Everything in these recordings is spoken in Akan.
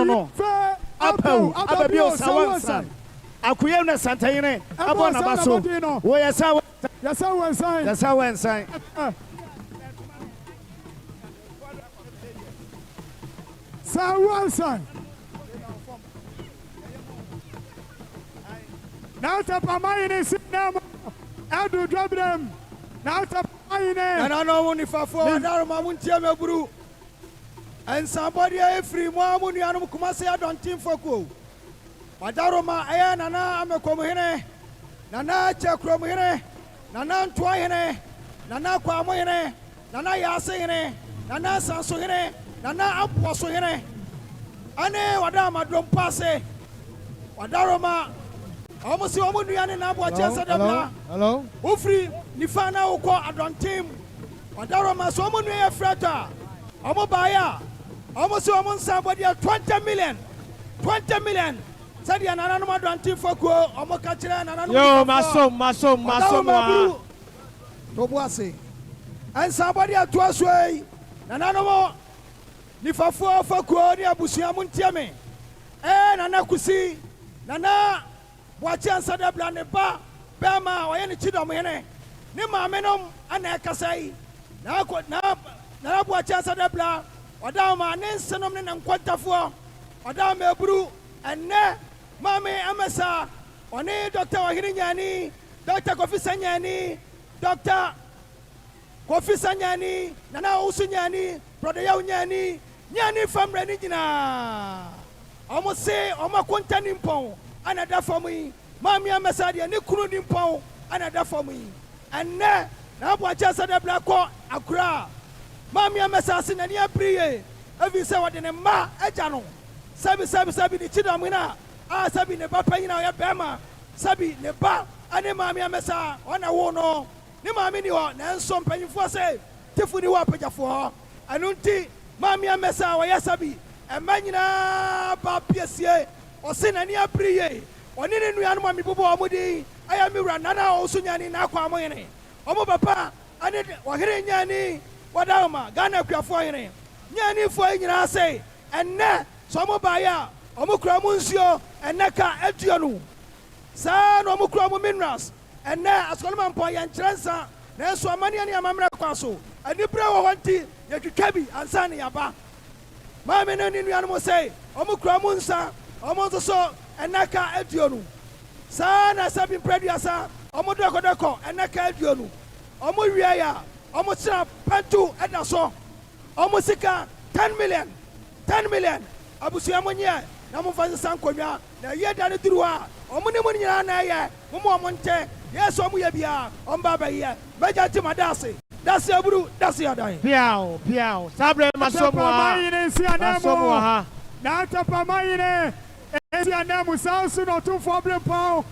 no apau ababio sawansan akuye na santayene abona baso wo yesa sawansan now tapamayine sinamo adu drobrem now tapamayine na no woni fafo wadaro mamuntie meburu and somebody free mo amunu anum kumase adontin foko wadaro ma aya nana amekomuhene nana chekromuhene nana ntwahene nana kwamuhene nana yasehene nana sansohene nana aposohene ane wadama dompase wadaro ma omusi omunu ane na abo chese dabla hello ufri nifana uko adontim wadaro ma so omunu ye frata omobaya omusi omunsa body 20 million said ya nana no adontim foko omoka kire nana no yo masom to boase and somebody to us way nana no ni fafo foko ni abusia muntiame nana kusi nana wachi ansa da bla ne ba bema oye ni chidom hene ni maamenom ana kasai na wachi ansa da bla oda ma ne nsenom ne nkwantafo oda ma eburu enne mame amesa oni Dr. Wahiri Nyani Dr. Kofi Sanyani Dr. Kofi Sanyani nana Usu Nyani brother Yaw Nyani famre ni jina omo se omo konta ni mpon ana da famu mami amesa de ni kunu ni mpon ana da famu enne na bo acha sada bla ko akura mami amesa se na ni apriye evi se wode ne ma agya no sabi ni chidam na sabi ne ba panyina ya bema sabi ne ba ane mami amesa ona wo no ni mami ni ho na enso mpanyifo se tifu ni wa pajafo ho anunti mami amesa wa ya sabi emanyina ba piesie o se na ni apriye oni ne nuanu mami bobo omudi aya mi wura nana o so nyani na akwa amoyene omo papa ane Wahiri Nyani wadawma Ghana kwafo yene nyani fo nyina se enne so mo baya omo kura mu nsuo enne ka aduonu sa no omo kura mu minerals enne Asokore Mampong ya nkyerɛnsa na so amane ne amamra kwaso ani bra wo honti yetwitwabi ansa ne yaba mame no ni nuanu mo se omo kura mu nsa omo nso so enne ka aduonu sa na sabi producer omo doko enne ka aduonu omo wiya ya omo sira pantu eda so omo sika 10 million abusuya monye na mo fansa sankonwa na yeda ne duruwa omo ne mo nyina na ye mo mo nte yeso omo ye bia omba ba ye beja ti madase dase aburu dase adan piao sabre masomo ha na tapa mayine esi anamu sansu no tu problem pao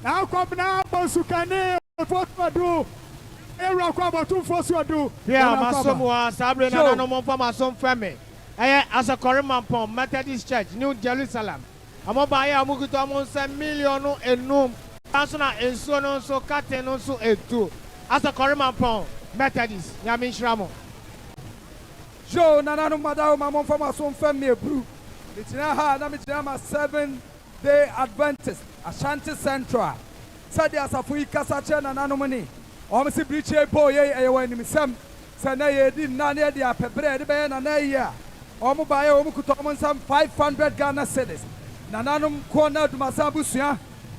na kwabna bosukane foto era kwa botu fosu adu masomo sabre na no mo fa masom feme Asokore Mampong Methodist Church New Jerusalem amoba ya amukuto amonsa million enum asona enso no so kate no so etu Asokore Mampong Methodist nyame nhramo jo nana no madawo mamon fa masom feme ebru mitina ha na mitina ma 7-day Adventist Ashanti Central sadi asafu ikasa che nana no mani o si briche boye eyewa ni misam sana yedi nana yedi apebre de be nana ya omo baye omo kuto omo nsam 500 Ghana cedis nananum ko na dumasa busua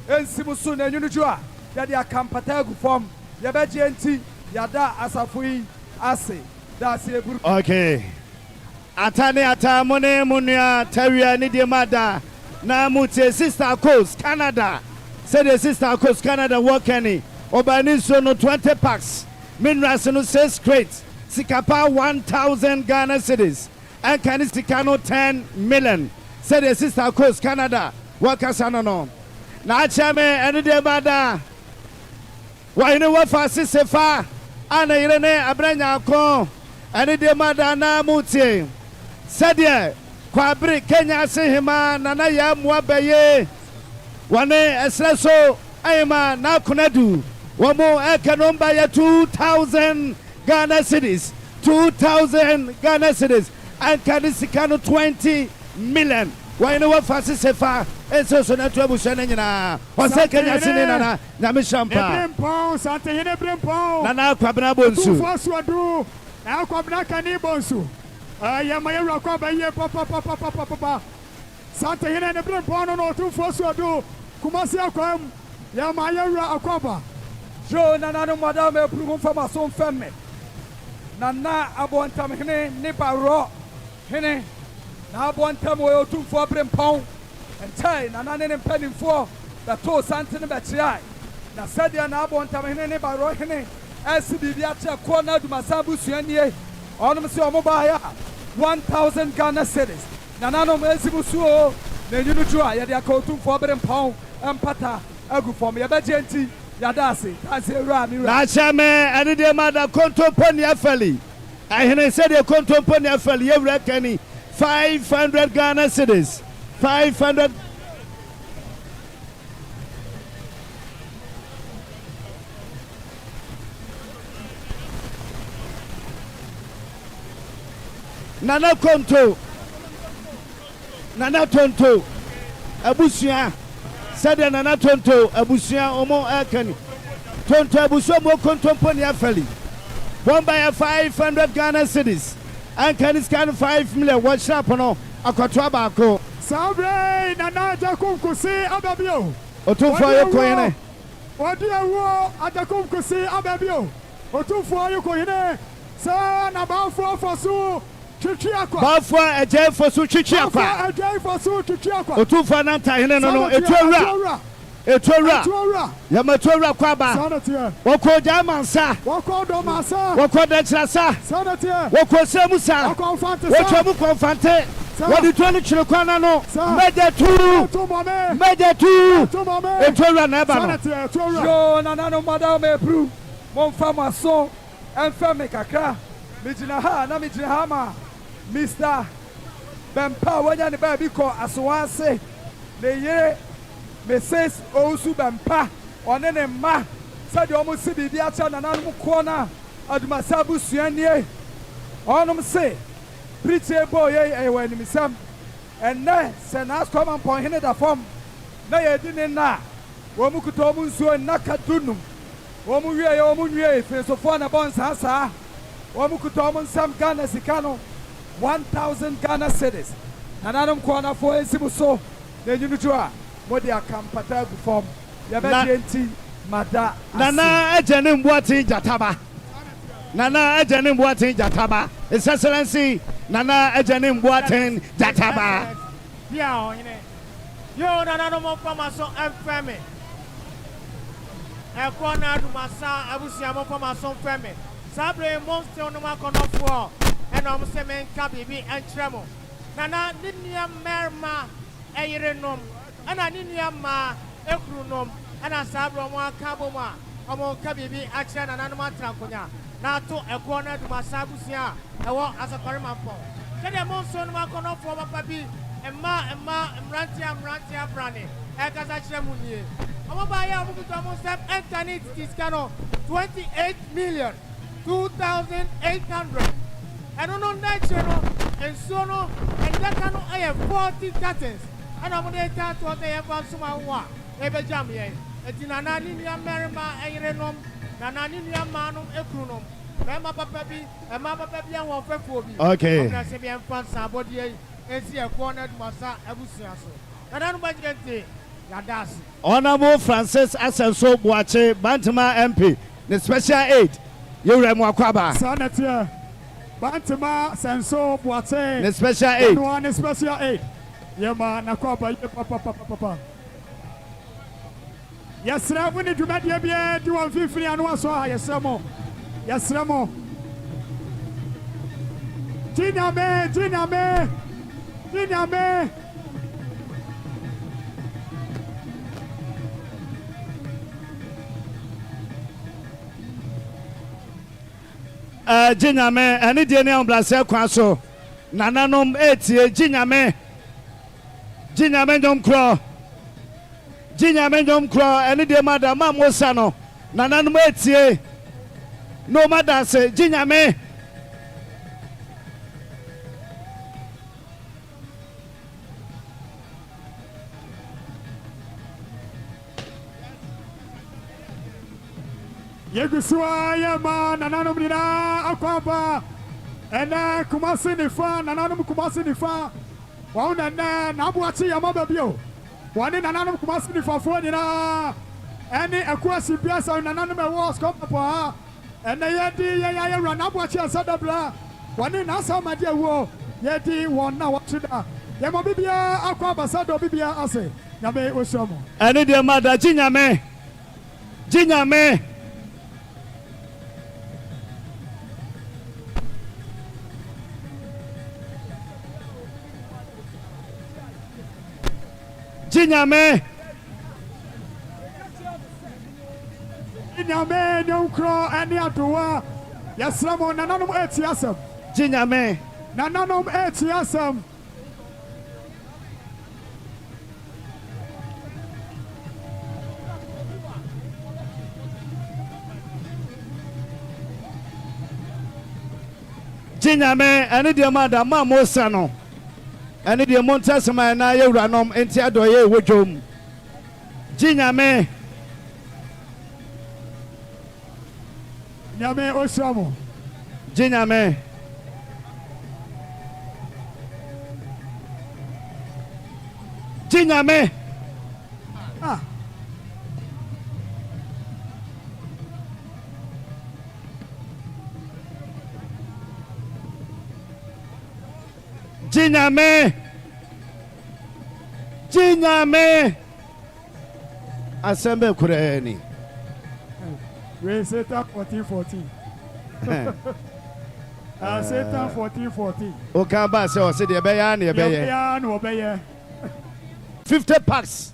ensimusu na nyunuju a yedi akampata gu form ye beje enti yada asafu yi ase da se eburu okay atane atamone munua tawia ni de mada na mutie sister coast Canada say the sister coast Canada workeni obani so no 20 packs minerals no 6 crates sikapa 1000 Ghana cedis and Kanistikano 10 million. Say the sister coast Canada. Workers no. Na chame any de bada. Why no what for sisefa? Ana irene abranya ko. Any de mada na mutie. Said ye kwabri Kenya sehima nana ya muabeye. Wane esreso ayma na kunadu. Wamo ekanomba ya 2000 Ghana cedis. 2000 Ghana cedis. And Kanistikano 20 million. Why no one fancy sefa? And so not to Bushanina. Or second, I see Nana, Namishampa. Santehene Brimpon. Nana Kwabna Bonsu. First one do. Now Kwabna Kanibonsu. I am a Rakoba, papa. Santehene Brimpon or two first one do. Kumasia Kwam. Yamaya Akoba. Jo Nana Madame Prum from a son family. Nana Abontamhene Niparo. Hene. Now one time we are 2 for Brimpon. And Chai, Nana and Penny 4. The two Santin Batchai. Na sadia na abontam hene ne baro hene SBB acha corner du masabu suanie onum se omoba ya 1000 Ghana cedis na nanom esibusuo na nyunu jua ya de akotum for Brimpon empata agu form ya begenti ya dase ra mi ra na chame ene de mada kontomponi afali ahene said de kontomponi afali ye wura kani 500 Ghana cedis 500 Nana Konto Nana Tonto Abusia said Nana Tonto Abusia Omo Akani Tonto Abusia Mo Kontomponi Afali 1 by 500 Ghana cedis and can is kind of 5 million what shop no akwatwabako Sabre Nana Jakum Kusi Ababio Otufo yokoyene Odiawo Atakum Kusi Ababio Otufo yokoyene sa na ba for so Bafwa eje fosu chichi akwa. Otufa na ntahene no etwura. Ya matwura kwa ba. Woko jamansa. Woko dechirasa. Woko semusa. Woko mu konfante. Wodi toni chirokwana no. Meje tu. Etwura na eba no. Yo nanano madame pru. Mon fama so enfame kakra. Mijina ha na mijina ha ma. Mr. Bempa wanya ne ba bi ko asowase ne yere Mrs. Osu Bempa one ne ma sade omo se bibi acha nananum ko na adumasabu suanie onum se preacher boy e wanimisam enne se na asko Mamponghene da form na yedi ne na wo mu kuto mu nsuo na kadunum wo mu wie fesofo na bonsa sa wo mu kuto mu nsam Ghana sikano 1000 Ghana cedis. Nananum corner for Esibuso. The Unijua. What they are campata form. Yabenti Mada. Nana Ejanim Boating Jataba. Nana Ejanim Boating Jataba. His Excellency Nana Ejanim Boating Jataba. Yeah, yo, Nanano Famason and Femi. A corner to Massa, Abusiamo Famason Femi. Sabre Monster on the Macon of War. And I'm saying, Kabibi and Tremo. Nana Ninia Merma, Ayrenum, and I Ninia Ma, Ekrunum, and I Sabro Kaboma, Amo Kabibi, Achan and Anima Tranconia. Now to a corner to Masabusia, I walk as a Parimampo. Can a monson Macono for Papi, and Rantia Brani, Ekazachemuni. Amabaya Mukutamosap and Tanit Tiscano, 28,002,800. I don't know that channel and so no, and that cannot I have 40 curtains. And I'm going to tell what they have on some one. Ever jam ye. It's in Anania Merima, Ayrenom, Nanania Manum, Ekrunum, Mamma Papi, and Mamma Papi and one for me. Okay. Nasabian Fansa, Body, and see a corner Massa, Abusiaso. And I'm going to say, Yadas. Honorable Francis Asenso Boache, Bantama MP, the special aid. You Remwakwaba. Senator. Bantama Senso Boate. The special aid. One special aid. Yama Nakoba papa. Yes, I want to make you be a 250 and one so yes, Ramo. Yes, Ramo. Gina me. Jinyame, any DNA on Blase Quaso, Nananom 80, Jinyame Dom Crow, any dear Madame Mamosano, Nananum 80, no matter say, Jinyame. Yegusua yema nananom nina akwaba. Ene kumasi nifa nananom kumasi nifa. Wa na abuachi yama babio. Wani nananom kumasi nifa fo nina. Ene akwasi biasa nananom e was come pa. Ene yedi ya run abuachi asadabla. Wani na asama dia wo. Yedi won na watida. Yema bibia akwaba sado bibia ase. Nyame oshomo. Ene dia mada jinyame. Jinyame. Jinyame. Jinyame nyunkro ani adowa. Yasramo nananom etiasem. Jinyame. Nananom etiasem. Jinyame ani dia mada mamo sano. Ani dia montasema na yewranom enti adoye wodwom. Jinyame. Nyame oshomo. Jinyame. Jinyame. Ah. Jinyame. Jinyame. Asembe kureni. We Satan 14:14. Satan 14:14. O kan ba se o se de be ya na e be ye. Ya na obeye. 50 packs.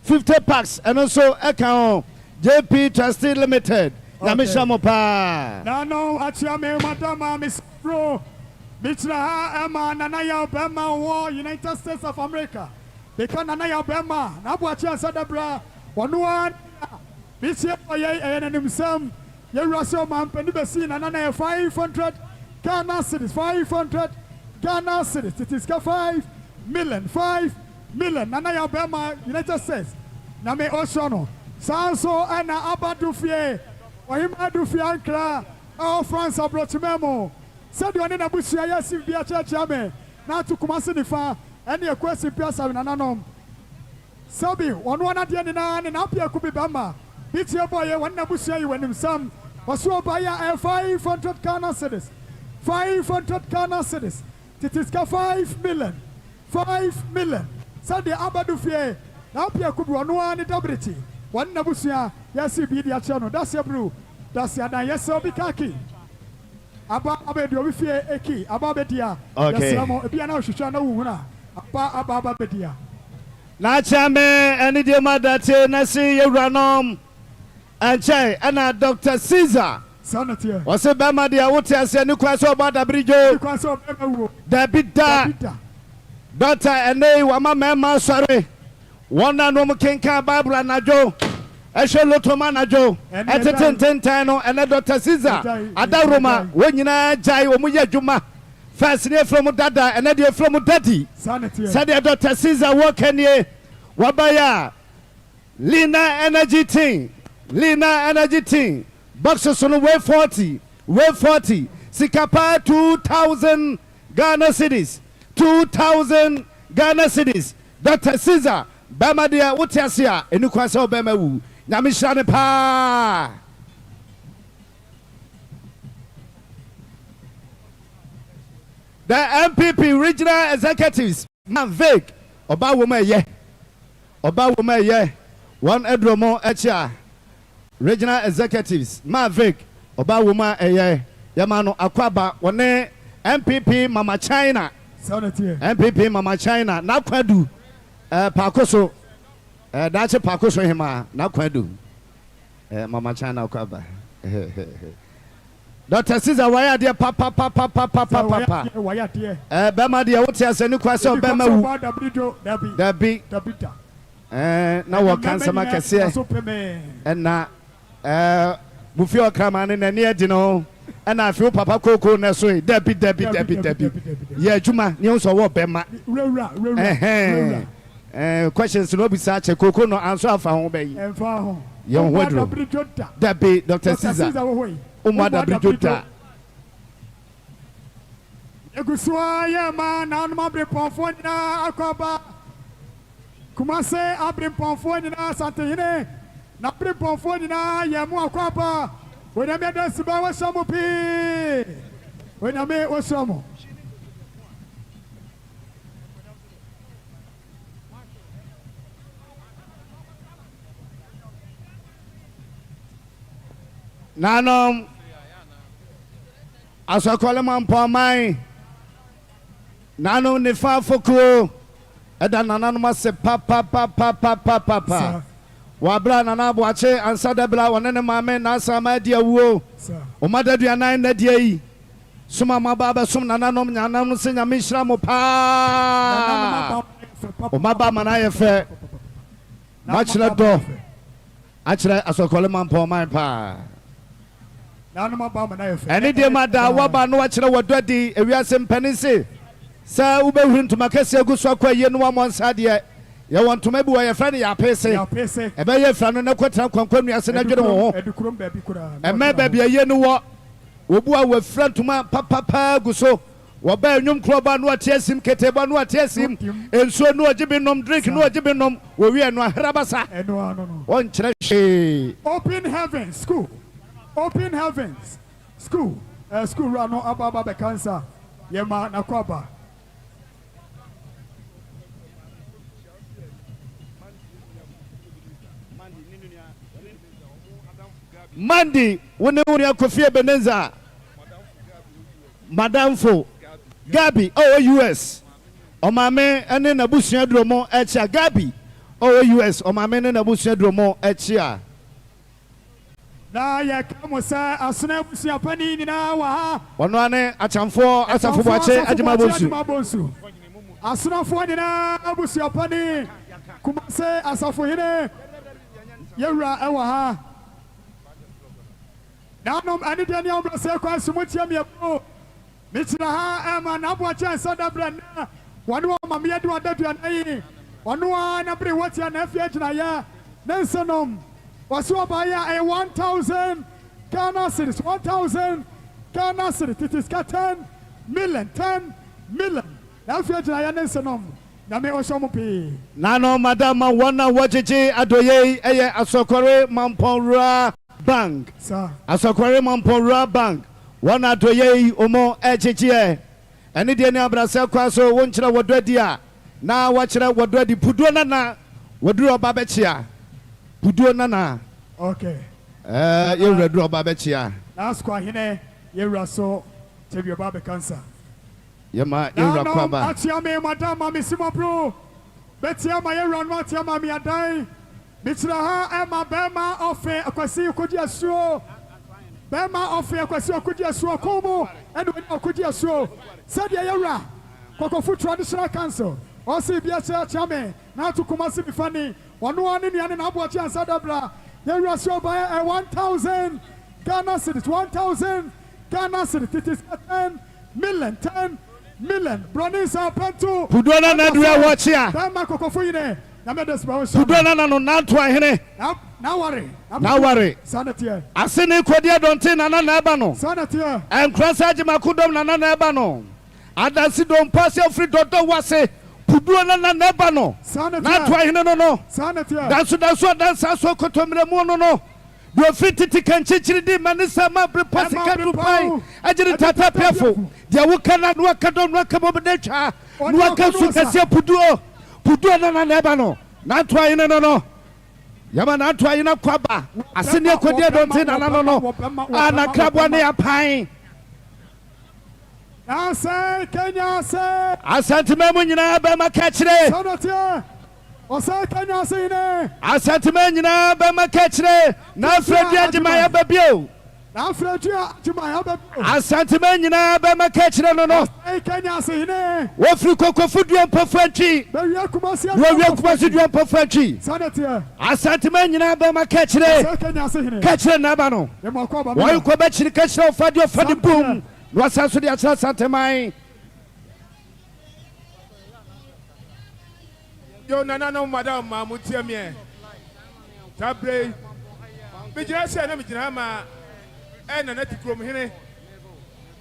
50 packs and also account JP Trustee Limited. Yamishamo pa. Na no achia me madama Miss Pro. Bichra ha ema nana ya Opemsuo wo United States of America. Because nana ya Opemsuo na abuachi asadabra wono bichia oye enenim ye raso mampeni besi nana 500 Ghana cedis 500 Ghana cedis. It is 5 million nana ya Opemsuo United States. Na me oshono sanso ana abadufie ohima dufie ankra o France abrochimemo. Said you are na busia ya si bia church ame na to kumase ni fa ene ekwesi pia sabi nananom sabi ono na de ni na pia ku bi bama bitie boye won na busia yi wanim sam waso ba ya 500 Ghana cedis 500 Ghana cedis it is 5 million said the abadu fie na pia ku bi ono ni dobriti won na busia ya si bi dia che no that's ya bro that's ya dan yes obi kaki Aba abedi obi fie eki aba bedia yasramo ebia na ohwehwa na wuhuna aba bedia Na chame eni de madate na si yewranom anchai ana Dr. Caesar sanatie o se be ma dia wote ase ni kwa so oba da brijo kwa so be wo da Doctor ene wa ma sore wona no mkenka Bible anajo Eshe lotoma najo etetententan no ene Dr. Caesar adaroma wonyina jai omuye adwuma first ne from dada ene de from daddy said Dr. Caesar work enie wabaya Lina energy team boxes on way 40 sikapa 2000 Ghana cedis 2000 Ghana cedis Dr. Caesar bama dia wotiasia enu kwase obema wu Nyamishane pa. The MPP regional executives Manvik Oba woman ye one Edromo Echa regional executives Manvik Oba woman ye Yamano Akwaba one MPP Mama China MPP Mama China Nakwadu Pakoso that's a Pakoso hima Nakwadu Mama China Akwaba Dr. Caesar waya dia papa bema dia wote asenu kwase obema wu dabi na wo kansa makase na bufi okrama ne ne edi no na afi papa koko na so dabi ye adwuma ne so wo bema questions no bi sa che koko no answer afa ho bayi Young Wedro. That be Dr. Caesar. Umada Bijuta. Egusua ye man na no mabre ponfo nyina akoba Kumase abre ponfo nyina Santehene na abre ponfo nyina ye mu akoba wona me da siba wa samu pi wona me wo samu Nanom Asokore Mamponghemaa Nano ne fa fokuro eda nanano ma se pa wabra nana boache ansa da bla wone ne maame na asama dia wuo o madadu anan na dia yi suma mababa sum nananom nyanam se nyame hira mo pa o maba mana ye fe machira do achira Asokore Mamponghemaa pa eni de mada waba no achira wododi ewiase mpani se sa ube huntu makese aguso akwa ye no amonsa de ye wonto mabi wo ye friend ya pese ebe ye friend no kwatra kwankwanu ase na dwere wo eme ba bia ye no wo obu a wo friend tuma papa aguso wo ba enwum kroba no atiesim keteba no atiesim enso no ogibe nom drink no ogibe nom wo wi eno ahrabasa won kire hwe Open heavens school school run ababa be cancer yema na kwaba Mandi wone woni akofie Benenza Madamfo Gabi US Omame ene na busua dromo echia Gabi US Omame ene na busua dromo echia na ya kamusa asuna busua pani ni na wa ha ono ane achamfo asafo boache ajima bonsu asuna fo ni na busua pani kumase asafo hine yewra ewa ha Nanom ani de nya obra se kwa sumutia me po mitira ha ema na boache ansa da bra na wonu mama ye de wadadu anayi wonu na bre wotia na afia gina ya nensenom wasu abaya 1000 Ghana cedis 1000 Ghana cedis it is 10 million na afia gina ya nensenom na me oshomo pe nano madama wona wojiji adoye eye Asokore Mamponghemaa Bank Asokore Mamponghemaa Bank wana adoye omo ejiji eni de ni abrase kwa so wonkyira wododi a na wakyira wododi puduo na woduro babechia puduo na okay yewra duro babechia na skwa hine yewra so tebio babe cancer yema yewra kwaba atia me madam mami simo bro betia ma yewra no atia ma mi adai bitira ha ema bema ofe akwasi kodi asuo bema ofe akwasi kodi asuo komo eno kodi asuo sadia yewra kokofu traditional council osi bia cha me na tukuma si bifani wonu ani ni na abo cha sadabla yewra so by 1000 Ghana cedis 1000 Ghana cedis it is 10 million Bronisa Pentu puduo na dua watchia bema kokofu ine na me desba so puduo na no nanto ahene na worry sanate asene kodi donte na eba no sanate enkrasa agima kudom na eba no adasi don pass free dodo wase puduo na eba no nanto ahene no sanate danso so kotomre mu no do fititi kanchichiri di manisa mabre pasi kadu pai ajiri tata pefo dia wukana no akadom no akabobedetwa no akasu kase puduo na eba no nanto ahene no yaba na anto ayina kwaba asene kodi donte na no ana krabwa ne apan na say Kenya say asantime mu nyina ba makachire sanate o say Kenya say ne asantime nyina ba makachire na fredi agima ya babio na fredi agima ya babio asantime nyina ba makachire no say Kenya say ne wo fri kokofu duo mpafantwi be wi kumasi duo mpafantwi sanate asantime nyina ba makachire say Kenya say ne kachire na ba no e mo kwa ba wo ko ba chiri kachire ofadi boom no asanso de achira santemai yo nana no madam mamutie me tabre Mijina say na mijina ma na na tikrom hene.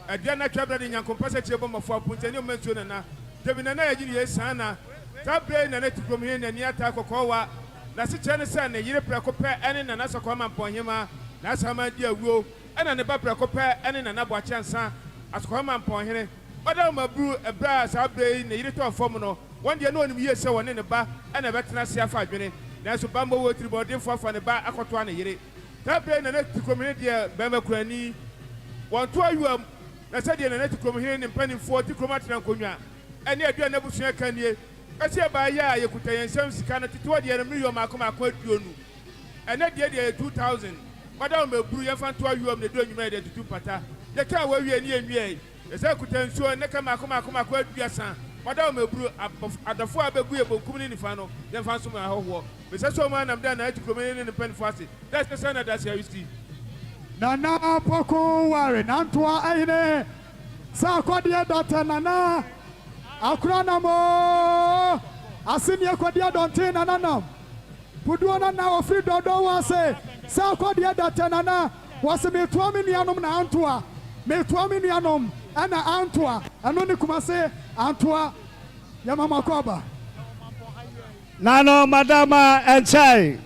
Adia na twabra de nyankompa se chebo mafo apunte ne omensuo na. Debi na ya giri yesan na. Tabre na na tikrom hene na ni ata kokowa. Na se chene se na yire preko pe ene na Asokore Mamponghemaa na sama di awuo. Ena ne ba preko pe ene na bo achansa Asokore Mamponghemaa. Oda mabru ebra sabre na yire to fom no. One day no onim yese woni ne ba ena betena se afa adwene. Na so bambo wo tribodin fofa ne ba akoto ana yire. Tabre na na tikrom hene de ba makurani. Won to ayuam na se de na na tikrom hene ne mpanimfo tikrom atena konwa. Ene adua na busua kanie. Ese ba ya yekuta yensam sika na tete wode na million makoma aduonu. Ene de 2000. Madam meburu ye fan to ayuam na do nyuma de tutu pata. Ye ka wa wie ni enwie. Ese kuta nsuo ne ka makoma aduasa. Madam meburu adafo abegu ye bokum ni nifa no. Ye fan so ma hoho. Be se so ma nam da na tikrom hene ne mpanimfo ase. That's the sign that you see. Nana poko ware nantoa ayine sa akwadia data nana akrana mo asini akwadia donte nana nam puduo nana ofri dodo wase sa akwadia data nana wase metua minianom na antoa metua minianom ana antoa ano ne kumase antoa ya mama koba nano madama enchai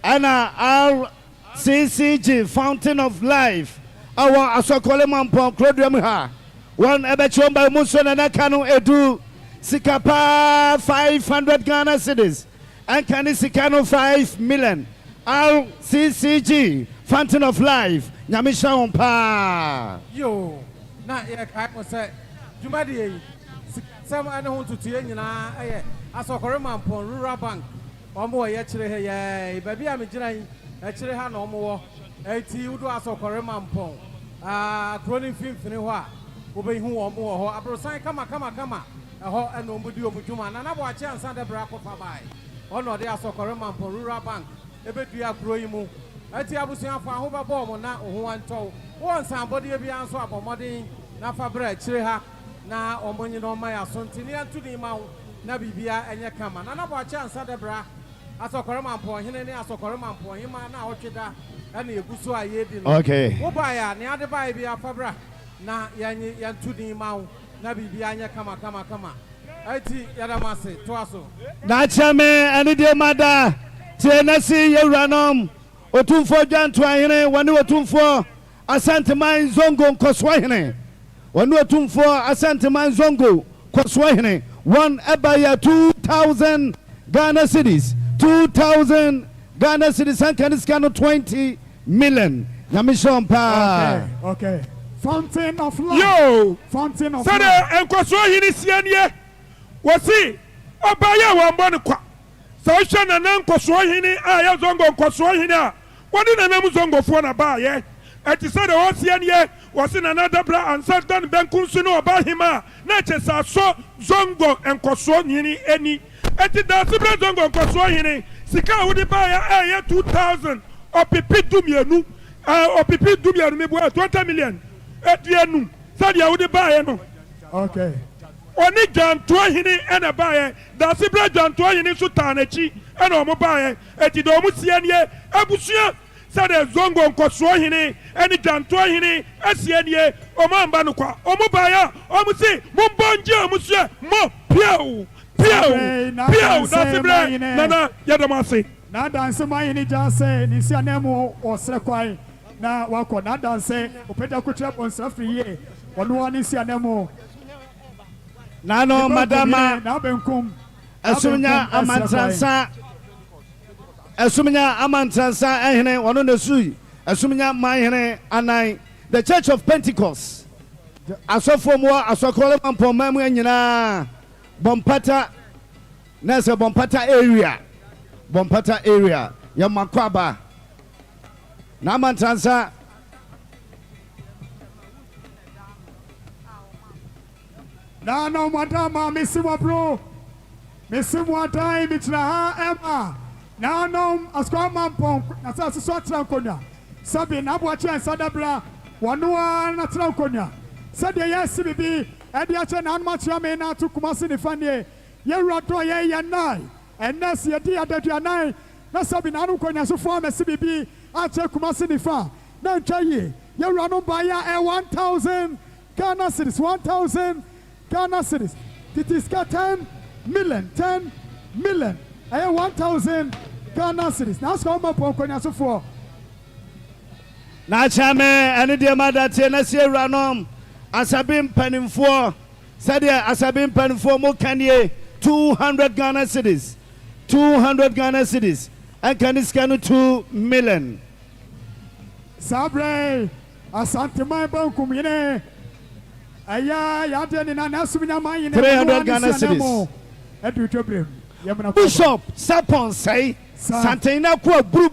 ana CCG Fountain of Life our Asokore Mamponghemaa one ebechomba muso na kanu edu sikapa 500 Ghana cedis and can sikano 5 million our CCG Fountain of Life nyamisha ompa yo na ye kai mo say jumadi yi sam ana ho tutu nyina aye Asokore Mampong Rural Bank omo ye kire he ye baby am giran ekire ha na omo eti udo Asokore Mampong kroni fimfini ho a obehu omo ho abrosan kama eho ena omudi omudwuma na na bo ache ansa de bra kofa bai ono de Asokore Mampong Rural Bank ebedua kro yi mu eti abusuan fa ho ba bo mo na ho anto won san body e bia anso abomodin na fa bra ekire ha na omonyi no ma ya sontini antudi ma na bibia enye kama na na bo ache ansa de bra Asokore Mamponghemaa ne Asokore Mamponghemaa na otweda ena eguso ayedi no okay wo ba ya ne ade ba bia fa bra na yantudi ma na bibia anya kama eti yadamase to aso na chame ani de mada tenasi yewranom otumfo dwanto ahene woni otumfo asanteman zongo nkoso ahene woni otumfo asanteman zongo koso ahene one ebaya 2000 Ghana cedis 2000 Ghana cedis and can scan 20 million nyamishon pa okay Fountain of Life Yo Fountain of Sada Life enkoso hini sianie wasi obaya wambo ne kwa sa ohwe na nankoso hini aya zongo nkoso hini a woni na nam zongo fo na ba ye eti sada o sianie wasi na nadabra ansat dan benkunsu no oba hima na chesa so zongo enkoso hini eni eti da sibra zongo nkoso hini sika wudi ba ya aya 2000 opipi dumienu opipi dumienu me bo 20 million etienu sadia wudi ba ye no okay oni janto hini ena ba ye da sibra janto hini so tanachi ena omo ba ye eti do mu sianie abusua sade zongo nkoso hini eni janto hini asianie omo amba no kwa omo ba ya omo si mumbonje omo sua mo piao da sibra nana yadamase na danse mai ni jase ni si anemu osre kwai na wako na danse opeda kutre bonsa friye wono ani si anemu nano madama na benkum asumnya amantransa ehene wono ne sui asumnya mahene anai the Church of Pentecost asofo mo Asokore Mamponghemaa mu nyina bompata nese bompata area ya makwaba na amantransa na no madama misiwa bro misiwa dai mitna ha ema na no Asokore Mampong na sa so trankonya sabi na bo ache sadabla wono na trankonya sabi yes bibi edi ache na anma chiame na to kumasi ni fanie ye rodo ye nai enas ye di adadu nai na sabi na anu konya so fo amesi bibi a che Kumasi nifa na ntwa ye ye wura no ba ya 1000 Ghana cedis 1000 Ghana cedis it is 10 million 1000 Ghana cedis na so ma po konya so fo na chame ene de madate na sie wura no asabim panimfo sadia asabim panimfo mo kanie 200 Ghana cedis 200 Ghana cedis and can this can 2 million Sabre asante mai bankum yene aya ya de ni na nasumnya mai yene 300 Ghana cedis edu tobrem Bishop Sapon say Santina kwa blu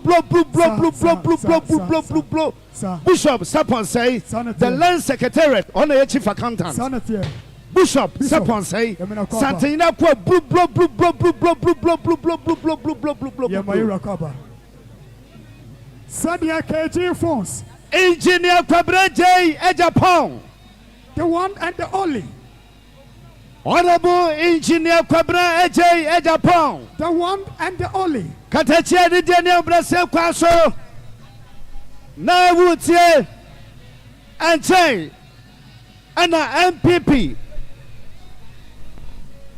Bishop Sapon say the land secretariat on the chief accountant Bishop Sapon say Santina kwa blu Sadia KG phones Engineer Kwabre J Japan the one and the only Honorable Engineer Kwabra AJ Japan. The one and the only. Katachia di Daniel Brasel Kwaso. Na Wutie. Anche. And MPP.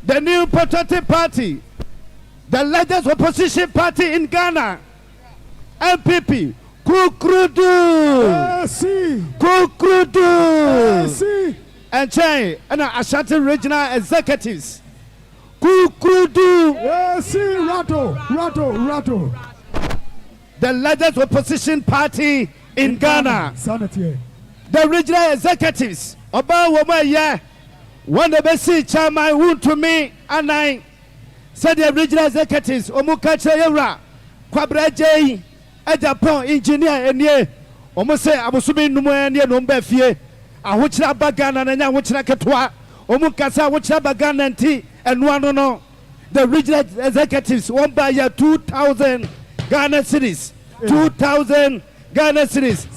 The new patriotic party. The largest opposition party in Ghana. MPP. Kukrudu. Kukrudu. And Chai and Ashanti regional executives. Kukudu. Yes, Rato. The largest opposition party in Ghana. Sanity. The regional executives. Oba Woma ya. One the best chairman who to me and I said the regional executives. Omukacha Yura. Kwabra J. Japan engineer and ye. Omose Abusumi Numo and ye Nombefie. Ahuchira bagana na nya ahuchira ketwa omukasa ahuchira bagana nti enwa no the regional executives won by 2000 Ghana cedis 2000 Ghana cedis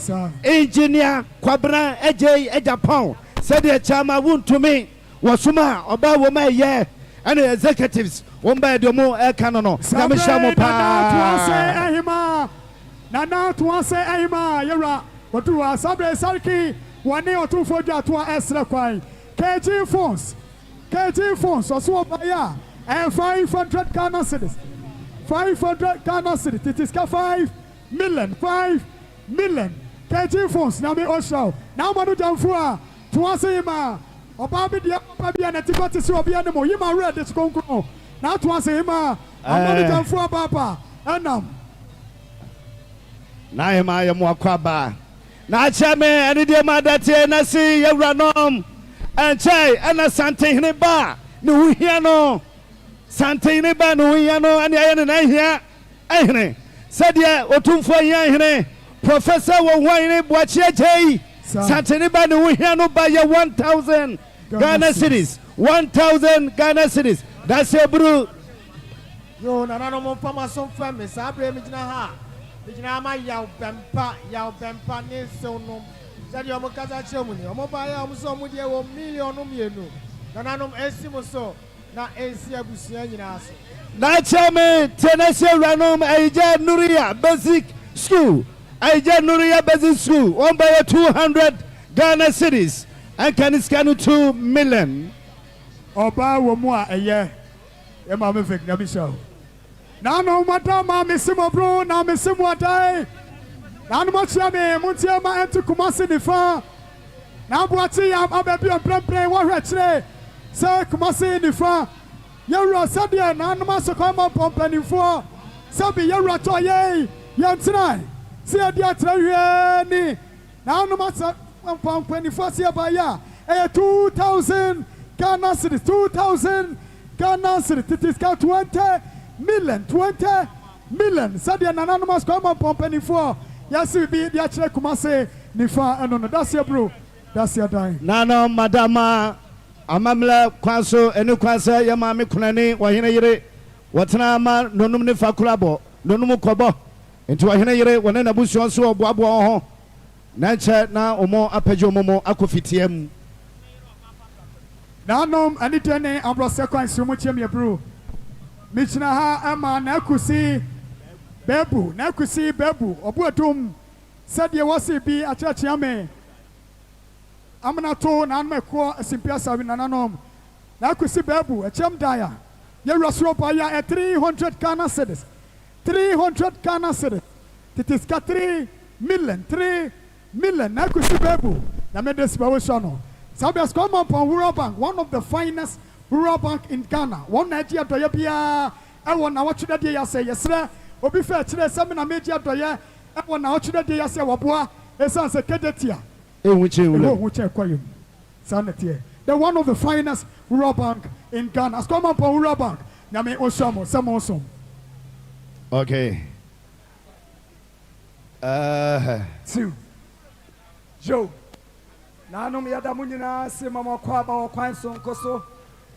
engineer Kwabra AJ Japan said the chairman won to me wasuma oba woma ye and the executives won by the mo e kan no na me shamo pa na to say ahima yera otuwa sabre sarki one or two for that one extra coin. KG phones, so buy and 500 Ghana cedis. 500 Ghana cedis. It is 5 million. KG phones. Now me also. Now manu jamfua. Tuanse ima. Obabi dia obabi anetibati si obi anemo. Yima red this konko. Now tuanse ima. Manu jamfua papa. Enam. Na ima ya mwakwaba. Na chame ani de madate na si yewranom enche ana Santehene ba ne wuhia no Santehene ba ne wuhia no ani aye na hia ehene sadia otumfo hia ehene professor wo hwan boachi agei Santehene ba ne wuhia no ba ye 1000 Ghana cedis 1000 Ghana cedis that's a bru yo na no mo fama so fam sa abre mi gina ha Mijinama yaw bempa ne sonum. Said your Mokaza Chomuni, Omobaya, Musomudia, million mienu. Nananum Esimoso, na Asia Busianas. Nachame, Tennessee Ranum, Aja Nuria Basic School. Aja Nuria Basic School, won by 200 Ghana cedis. And can scan 2 million. Oba Womwa, a year. Emma Mifik, Namisho. Nano madama misimo bro na misimo adai nanu mochiame muntiama entu Kumasi nifa na buati ya abebi omprempren wo hwekire se Kumasi nifa yewra sadia nanu masokwa Mamponghenefo sabi yewra to ye yantina se adia trahwe ni nanu Mamponghenefo se abaya 2000 Ghana cedis 2000 Ghana cedis it is 20 million sadia nananuma kwa Mamponghenefo yasi bi dia kire Kumasi nifa eno no that's your bro that's your die nano madama amamla kwaso enu kwasa ya mame kunani wahene yire watena ma nonum ne fakulabo nonum kobo enti wahene yire wone na busuo so oboabo ho na nche na omo apajo momo akofitiam nanom anitene ambro second so mo chiem ye bro Michina ha ama na kusi Bebu, na kusi bebu, obuatum, said ye was a be a church yame. Amana to na me ko simpia sabi nananom. Na kusi bebu, a chem daya. Ye rasropa ya at 300 Ghana cedis. 300 Ghana cedis. It is 3 million. Na kusi bebu. Na me desbawo shano. Sabias come up on Rural Bank, one of the finest rural bank in Ghana. One Nigeria to ya I want na what you day say yes sir. Obi fair today seminar media to ya I want na what you day say wabua. Esan se kedetia. The one of the finest rural bank in Ghana. As come up on rural bank. Nyame osamo, samo. Okay. Two. Joe. Nanom yada munyina se mama kwa ba kwan so nkoso.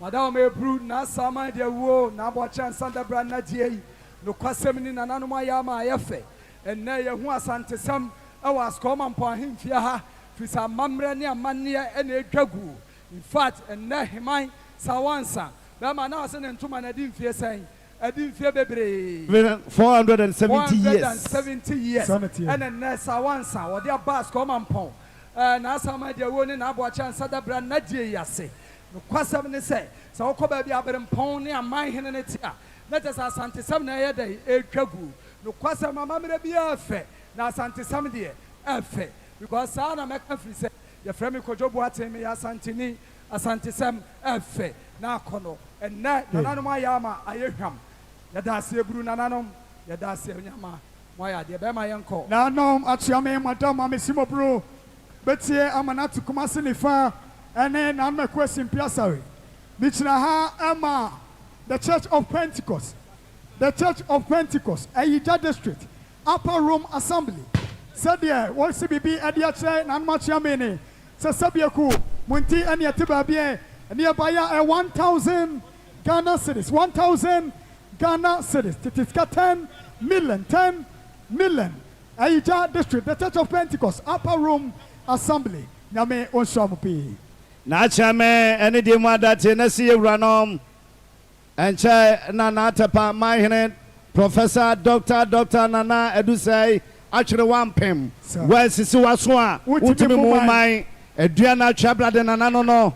Madam me bru na sama de wo na bo chan sanda bra na die. No kwasem ni nanom ayama ayefe. Enne ye hu asantesam e was come on Mamponghemaa ha. Fisa mamre ne amane ene dwagu. In fact enne heman sawansa. Be ma na se ne ntuma na di mfie sen. Adi mfie bebre 470 years. 470 years. And enne sawansa wo de bas come on Mampong. Na sama de wo ne na abo chan sada bra na die yase. No kwasam ne se sa okoba bi aberempon ne Mamponghemaa ne tia. Na te sa asantesam na ye dey edwagu. No kwasam mamre bi afe na asantesam de afe. Because sana make free say your friend me kojo boate me asantini asantesam afe na kono and na nananom ayama ayehwam ya da se buru nananom ya da se nyama moya de be ma yenko Nanom atuame madam amesimo bro betie amana to kuma se nifa ene na me question piasawe bichina ha ama the Church of Pentecost Ayija district Upper Room Assembly said there what's BB adia che na machia mene se sabieku munti ani atiba bie nearby 1,000 Ghana cedis 1,000 Ghana cedis it is 10 million Ayija district the Church of Pentecost Upper Room Assembly nyame onshamupi Na chame ene di mada te na si ewranom enche na na tepa Mamponghemaa Professor Dr. Nana Edusei actually one pim where sisi waso a utimi mu man aduana twablade nana no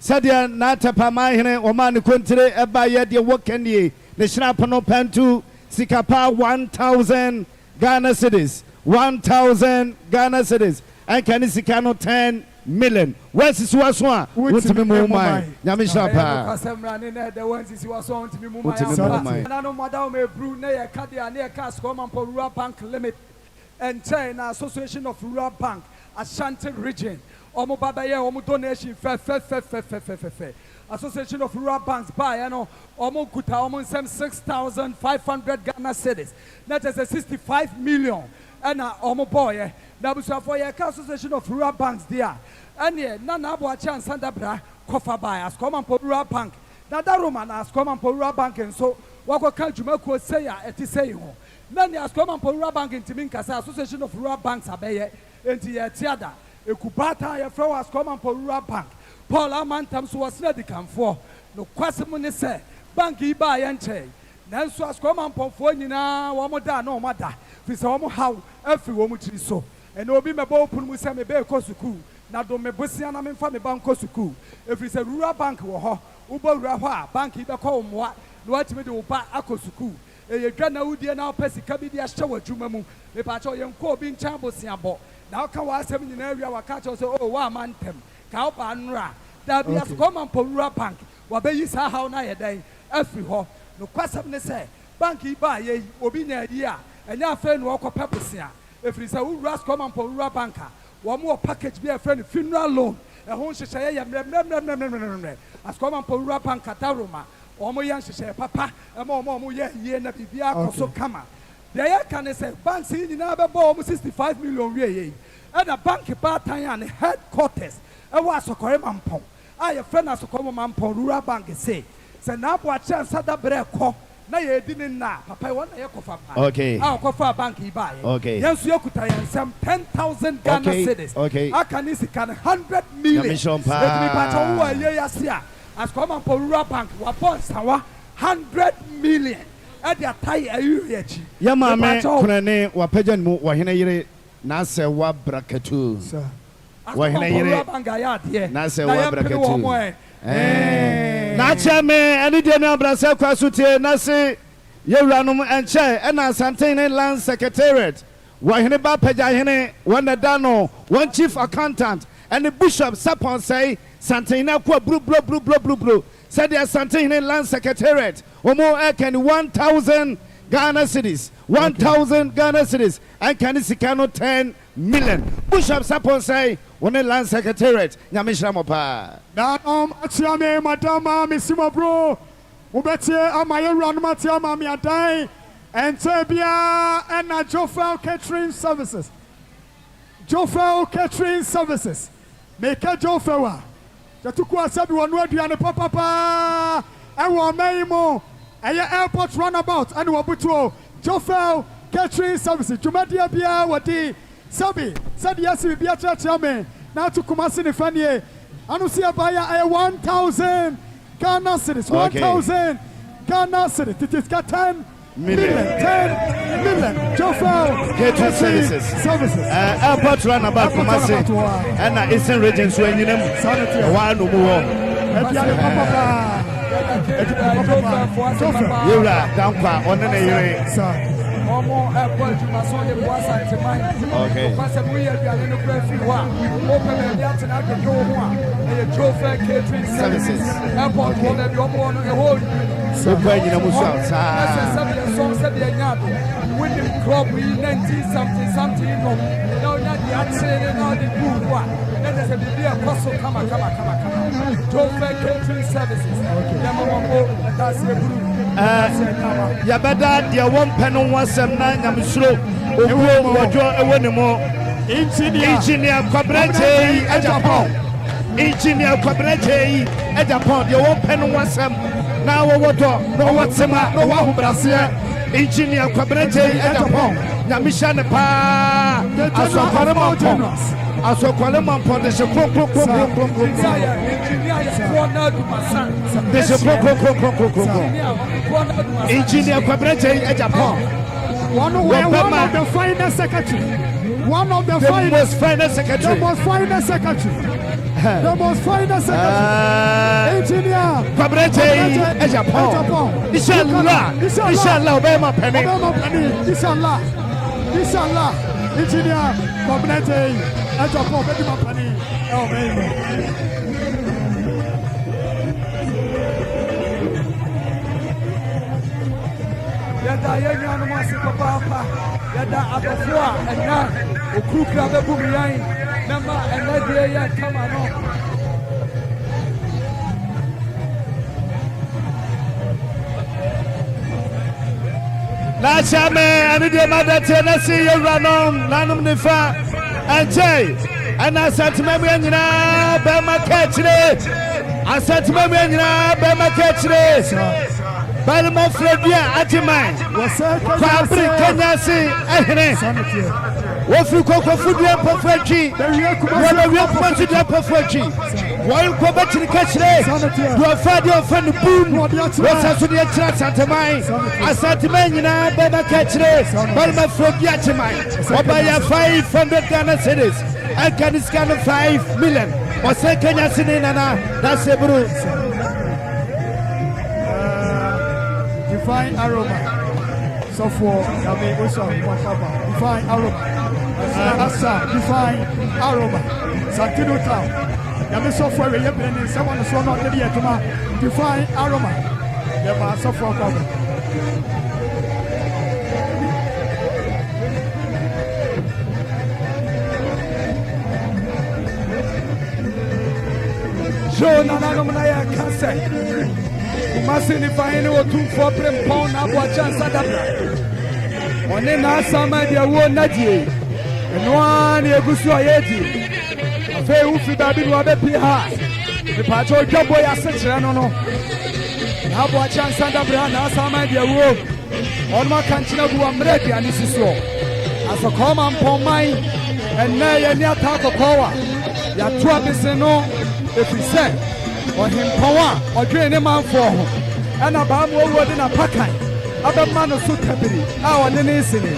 sadia na tepa Mamponghemaa o man kontire eba ye de wokanie ne shirapo no pantu sikapa 1,000 Ghana cedis 1,000 Ghana cedis and can sikano 10 million where sisi waso a utimi mu man nyame shapa asemra ne na the ones sisi waso utimi mu man na no madam me bru na ye ka dia na ye ka score man for rural bank limit and China Association of Rural Bank Ashanti region omo baba ye omo donation fe Association of Rural Banks buy omo kuta omo 6,500 Ghana cedis that is a 65 million and omo boy na busa for ye Association of Rural Banks there and ye na abo acha sanda bra kofa buy as come on Rural Bank na that roman as come on Rural Bank and so wako kan juma ko say ya eti say ho nani as come on Rural Bank intimi nkasa Association of Rural Banks abeye enti ye tiada ekubata ye fro as come on Rural Bank Paul amantam so was na di kanfo no kwasem ne say bank yi ba ye nche nanso as come on fo nyina wo mo da na o mada fi se wo mo haw afi wo mo tiri so ene obi mebo pun mu se me be ko suku na do me bosia na me fa me bank ko suku efi se Rural Bank wo ho ubo wura ho a bank yi be ko moa no watime de uba akosuku eye dwa na udie na opesika bi de ahye wadwuma mu me pa cho ye nko obi nchan bosia bo na aka wa asem nyina awia waka cho so oh wa mantem ka oba nra da bi as come on Rural Bank wa be yi sa haw na ye dan afri ho no kwasam ne se bank yi ba ye obi nya adi a enya afa no okopa bosia efri se wura come on Rural Bank wo mo package bi afa no funeral loan e ho nhyehyɛ ye mremremremremremrem as come on Rural Bank kataroma omo yan hyehyɛ papa omo ye yie na bibia akoso kama de ye kan say bank si nyina be bo omo 65 million wie ye and the bank ba tan and headquarters e wa Asokore Mampong a ye friend Asokore Mampong Rural Bank say na bo a chance da bre ko na ye di ni na papa won na ye kofa pa okay a kofa bank yi ba ye okay yensu ye kuta yen sam 10,000 Ghana cedis okay akani sika 100 million let me pa cho wo ye yasia as come on Rural Bank wa bonds 100 million ɛde atai ayi yɛkyi Yamame kunane wapeja mu wahene yire na se wa brakatu wahene yire na se wa brakatu na chame ani de na brasa kwasute na se yewranom enche na Santene Land Secretariat wahene ba peja hene wona dano one chief accountant and the bishop sapon say Santene kwa bru said the Santene Land Secretariat omo eken 1,000 Ghana cedis 1,000 Ghana cedis and can sikano 10 million bishop sapon say one Land Secretariat nyamishra mopa na atiame madama misimo bro ubeti amaye ranuma ti ama mi adai entebia and Jofel Catering Services Jofel Catering Services make Jofel Jatuku asabi wonu aduane papa ewo meimo eye airport runabout and wabutuo Jofel Catering Services jumadia bia wadi sabi said yes bia church me na to Kumasi ne fanie anu si abaya 1,000 Ghana cedis 1,000 Ghana cedis it is got 10 million 10 million Jofel Catering Services airport runabout Kumasi and Eastern region so enyinem wa no mu Yura dankwa onene yire Omo airport jumaso de boisa ntimai okay kwase mu ye aduane no kura fi wa open e bia tena ke ho a Jofel Catering Services airport wo na bi omo no e ho so kwa nyina mu so sabe nyado with the club we 90 something no now na di akyere na di bu wa na de se bibia koso kama Jofel Catering Services ya mamo that's the group yabada dia won peno wasem na nyamsuro owo wojo ewo ne mo engineer Kwabreche e Japan engineer Kwabreche e Japan dia won peno wasem na wo wodo no watsema no wa hobrase engineer Kwabreche e Japan nyamisha ne pa Asokore Mampong de se kro engineer Kwabreche e Japan one of the finest secretary one of the most finest secretary the most finest secretary engineer Kwabreche e Japan inshallah Obema penny inshallah engineer Kwabreche e Japan Obema penny yada yenya no masi papa yada abofo ena okurukura bebu miyan nama ena die ya kama no na chame ani de madate na si yewranom nanum nifa enche ana santimemu nyina be makachire asantimemu nyina be makachire Balma Fredia Atiman Fabri Kenyasi Ehne Wofi Koko Fudia Pofrechi Wala Wiya Pofrechi Pofrechi Wal Kobachiri Kachire Dwafadi Ofan Boom Wasasudi Etra Santamai Asantimai Nina Bema Kachire Balma Fredia Atiman Wabaya 500 Ghana cedis and Kaniskan 5 million Wasa Kenyasi Nana That's a Bruce Divine aroma. So for divine aroma. Asa divine aroma. Santino town. Yami so for we have been someone so not the yetuma. Divine aroma. Yama so for cover. Joe Nananomaya Cancer. Masini fahini wotu for prem pound na boacha sadabra one na sama dia wo nadie eno ani egusu ayedi afa ufi babi no abepi ha me pacho dwabo ya sekere no na boacha sadabra na sama dia wo on ma kanchina bu amredi ani siso Asokore Mamponghemaa enne ye ni atako kowa ya to abese no efise Ohimpowa odwe ne manfo ho ana ba mo wo de na pakan abɛma no so kabiri a ɔne ne sini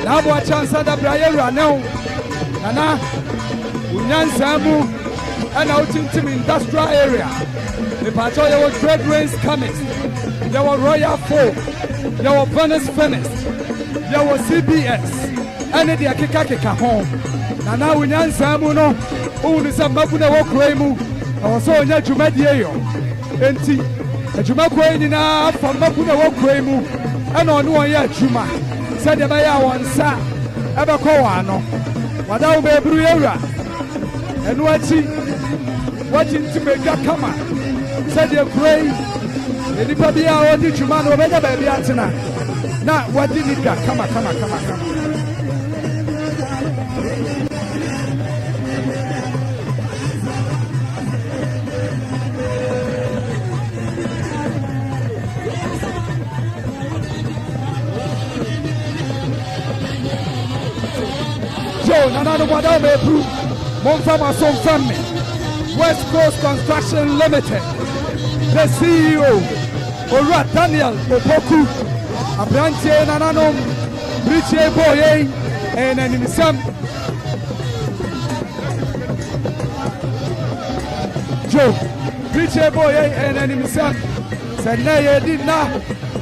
na aboakye nsa da bra yɛwura ne wo nana wonyansaa mu ɛna wotintim industrial area mepaakyɛw yɛwɔ trade rains chemist yɛwɔ royal folk yɛwɔ venice finest yɛwɔ cbs ɛne deɛ kekakeka ho nana wonyansaa mu no wohunu sɛ mmabu no ɛwɔ kuro yi mu ɛwɔ sɛ ɔnya dwumadie yɔ enti adwumakuo yi nyinaa afa mmabu no ɛwɔ kuro yi mu ɛna ɔne wɔn yɛ adwuma sɛdeɛ ɛbɛyɛ a wɔn nsa ɛbɛkɔ wɔn ano wada wo beeburu yɛwura ɛno akyi wɔgye ntimedwa kama sɛdeɛ kuro yi nnipa bi a wɔde dwuma no wɔbɛnya baabi atena na wɔde ne dwa kama. Nana no wada beeburu momfa maso mfa me West Coast Construction Limited the CEO Owura Daniel Opoku abranteɛ nananom birikyie bɔɔ yɛn ɛyɛ n'animisɛm Joe birikyie bɔɔ yɛn ɛyɛ n'animisɛm sɛ nnɛ yɛdi nna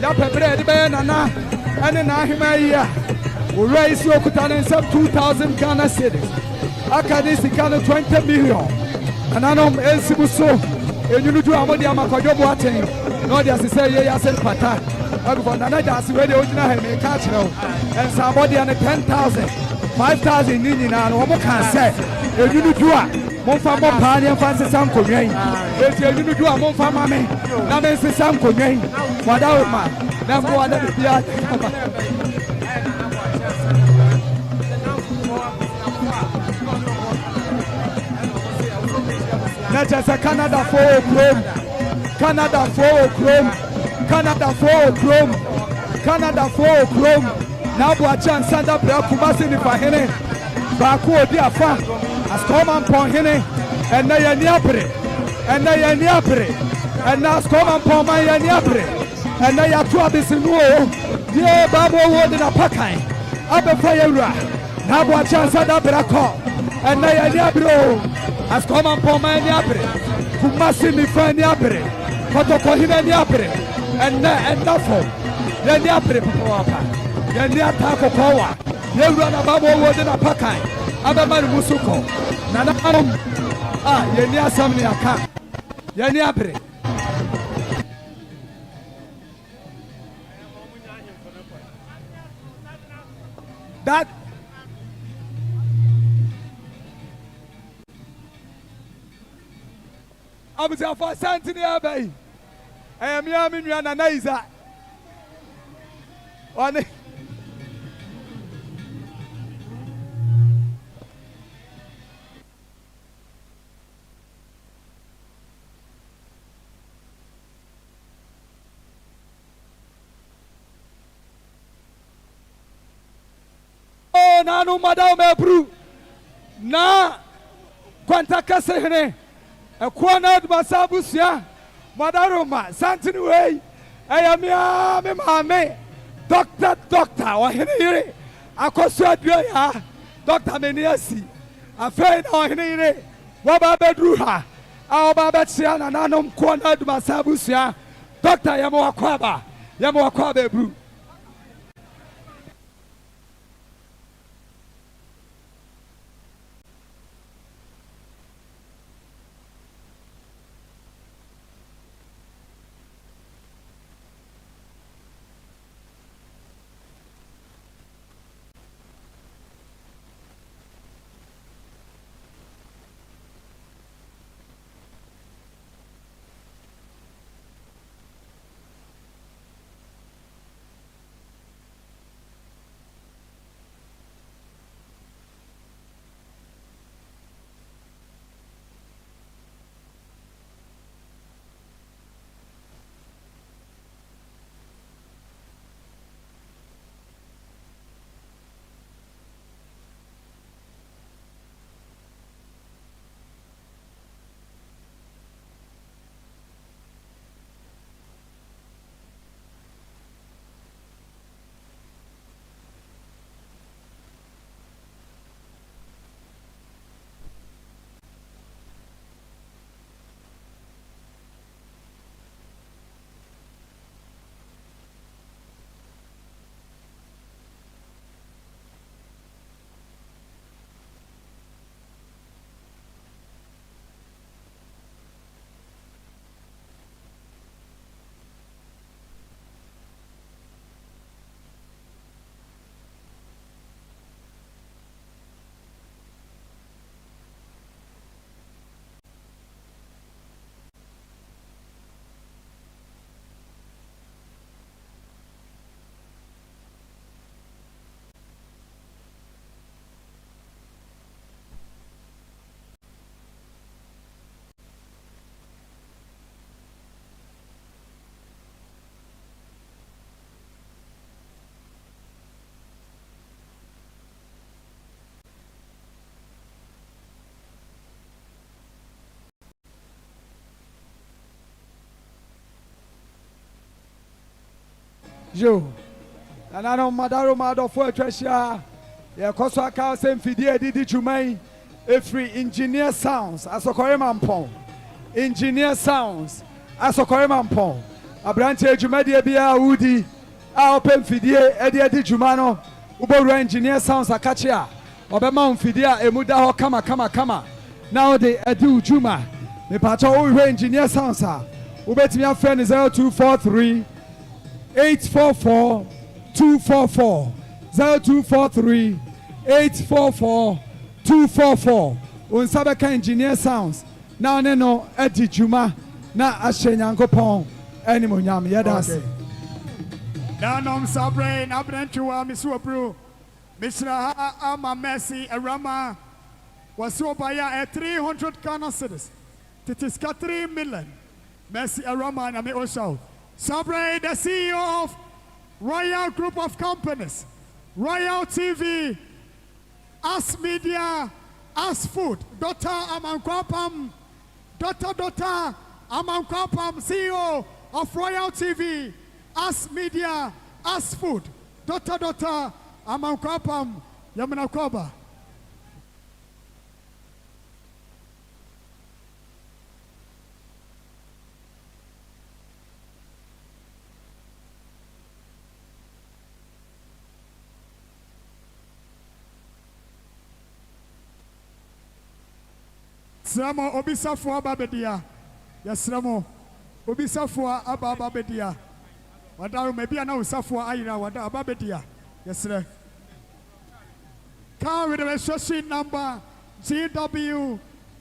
yɛapɛ berɛ yɛde bɛyɛ nana ɛne n'ahema yi a Owura yi si okuta ne nsɛm 2,000 Ghana cedis aka ne sika no 20 million nananom ɛnsibu so enyunudu a mode ama kwadwo boaten na ɔde asesɛ yɛ yɛase no pata ɛbifɔ nana gya ase wɛde ogyina ha meka kyerɛ wo ɛnsabɔdeɛ no 10,000 5,000 ne nyinaa no wɔmo kaa sɛ enyunudu a momfa mmɔ paa ne ɛmfa nsesa nkonnwa yi enti enyunudu a momfa ma me na mensesa nkonnwa yi wada wo ma na mmoa na bibia na kyerɛ sɛ Canadafoɔ wɔ kurom na aboakye ansa da brɛ Kumasi nifahene baako odi afa Asokore Mamponghemaa ɛnɛ yɛni abere ɛnɛ Asokore Mamponghemaa yɛni abere ɛnɛ yɛato abesinu o yɛ baabo wo de n'apakan abɛfa yɛwura na aboakye ansa da brɛ kɔ ɛnɛ yɛni abere o Asokore Mamponghemaa yɛni abere Kumasi nifa yɛni abere Kɔtɔkɔhene yɛni abere ɛnɛ fɔ yɛni abere papa yɛni ata kɔkɔɔ wa yɛwura na baabo wo de n'apakan abɛma ne mu so kɔ nananom a yɛni asɛm ne aka yɛni abere that abusuafo asante ne aba yi ɛyɛ mmea me nua Nana Isa ɔne nanu madam mebru na kwanta kase hene ɛkoa na adumasa abusua madaroma santini wei ɛyɛ me maame doctor ɔhene yere akɔso adua ya doctor meni asi afei na ɔhene yere wɔba bɛduru ha a wɔba bɛkyea nananom koa na adumasa abusua doctor yɛma wakɔ aba ebru Yo. Nananom madaro madofo atwahia. Ye koso aka se mfidie didi dwuman. Every engineer sounds Asokore Mampong. Engineer sounds Asokore Mampong. Abrante dwumadie bia udi. A Opemfidie edi dwuma no. Ubowura engineer sounds akachia. Obema mfidie emuda ho kama. Now they edi dwuma. Me pacho wo engineer sounds a. Ubetimi afre 0243 844 244 0243 844 244. Unsabeka engineer sounds. Now no edi juma na ashenyankopon animonyam yedase. Now no sabre na branchwa misuapro. Mishra ama Messi Arama was obaya at 300 Ghana cedis. Titiska 3 million. Messi Arama na me osho. Sabre the CEO of Royal Group of Companies, Royal TV, As Media, As Food, Dr. Amankwapam, Dr. Amankwapam, CEO of Royal TV, As Media, As Food, Dr. Amankwapam, Yaminakwaba. Sramo obisafo ababedia. Yasramo obisafo ababedia. Wadaru maybe ana usafo ayira wada ababedia. Yesre. Car with the registration number GW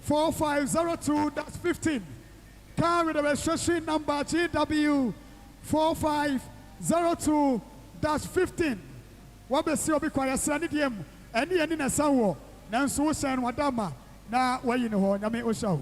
4502-15. Car with the registration number GW 4502-15. Wabesi obi kwa yasra ni diem. Eni na sawo. Nanso wo sen wadama. Na wayi ne ho nyame oshaw.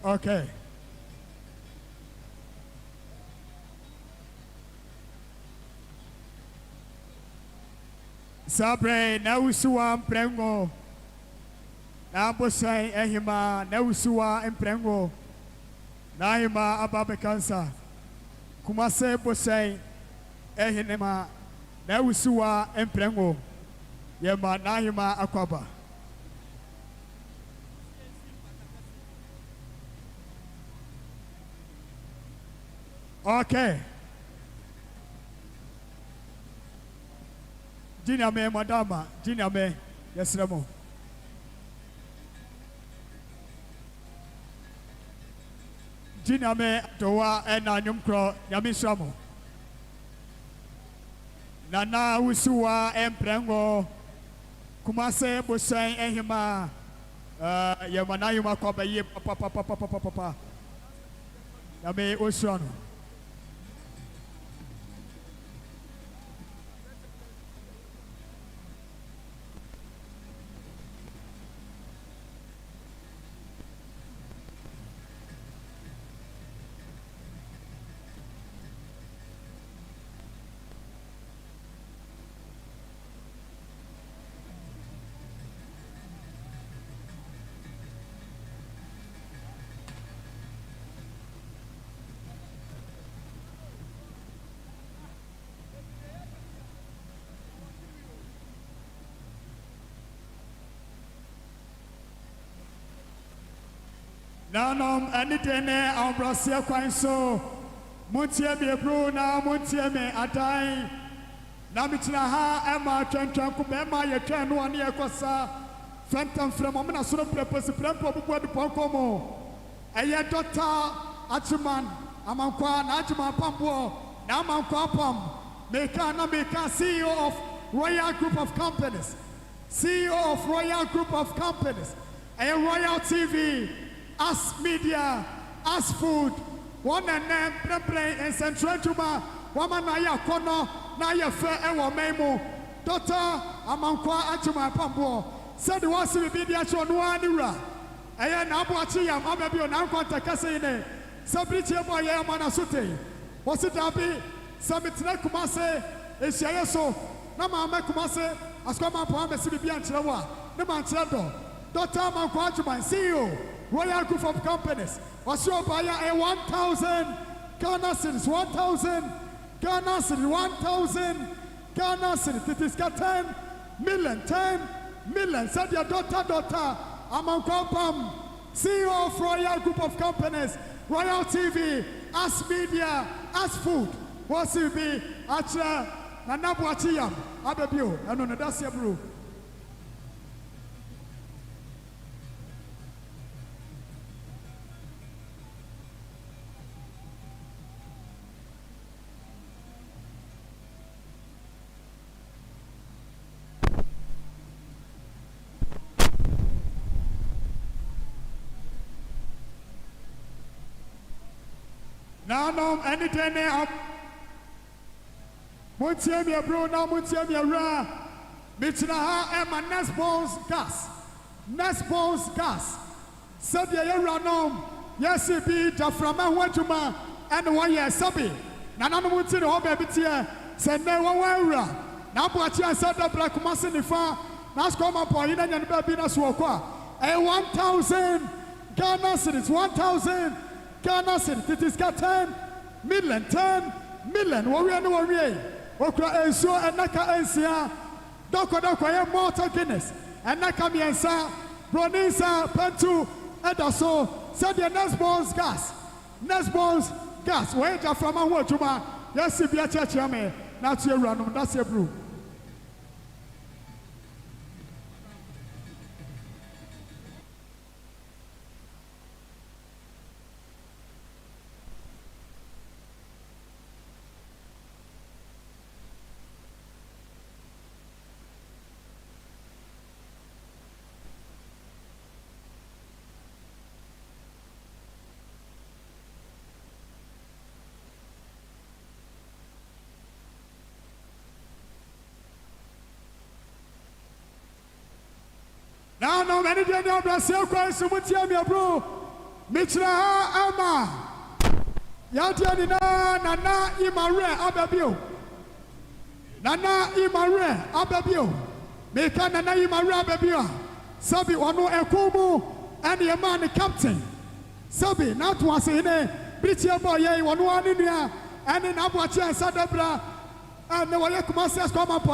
Okay. Sabre na usuwa mprengo na bosai ehima na usuwa mprengo na hima ababe kansa kumase bosai ehinema na usuwa mprengo yema na hima akwaba. Okay. Junior me madama, junior me, yes Ramo. Junior me towa ena nyumkro yamisramo. Nana usuwa emprengo kumase bosai ehima yamana yuma kwaba ye papa yame osrano. Nanom anitene ambrasia kwanso muntie be bro na muntie me adan na mitina ha ema twantwan ko be ma ye twan no ane ekosa fantam frem mo na soro prepose prempo bubu ade ponkomo eye dota achiman amankwa na achiman pambo na amankwa pam meka CEO of Royal Group of Companies, CEO of Royal Group of Companies, a Royal TV, As Media, As Food, one and then play in Central Juma, woman Naya Kono, Naya Fair and Wamemo, Doctor Amankwa Achuma Pambo, said was to be the actual Nuanira. I am Abuachia, Mamabi on Uncle Takasine, Sabritia Boy Manasute, was it Abi, Samitna Kumase, Esiaso, Nama Kumase, Ascoma Pama Sibian Chilawa, the Manchado, Doctor Amankwa Achuma, CEO. Royal Group of Companies was your buyer a 1,000 Ghana cedis, 1,000 Ghana cedis, 1,000 Ghana cedis. It is got 10 million. Said your daughter, Amankwa CEO of Royal Group of Companies, Royal TV, As Media, As Food. Was it be Acha Nanabuachiyam, Ababio, and on the Dacia Brew. Now, anything up. Muntiemia bro, now Muntiemia ra. Michinaha Emma Nesbons gas. Nesbons gas. Said the Ranom. Yes, it be Jaframa Wajuma and 1 year Sabi. Nana Munti the Hobby Bitia said no one. Now, Boachia said the Black Masin the far. Nascoma Poina and Babina Swakwa. A 1,000 Ghana cedis, 1,000. Ghana cedis, it is got 10 million. Warrior, Okra Enso and Naka Ensia, Doko, Mortal Guinness, and Naka Miensa, Bronisa, Pentu, Edaso, said the Nesbons gas, where from a Wajuma, yes, if you are church, not your random, that's your brew. Now, many days now, Brazil, Christ, Mutia, bro. Mitra Ama. Yadianina Nana Imare Ababio. Nana Imare Ababio. Meka Nana Imare Ababio. Sabi Wano Ekomu and the man the captain. Sabi not was in a Britia boy, one ania, and in Abuachi and Sadabra, and the Waya Kumasias come up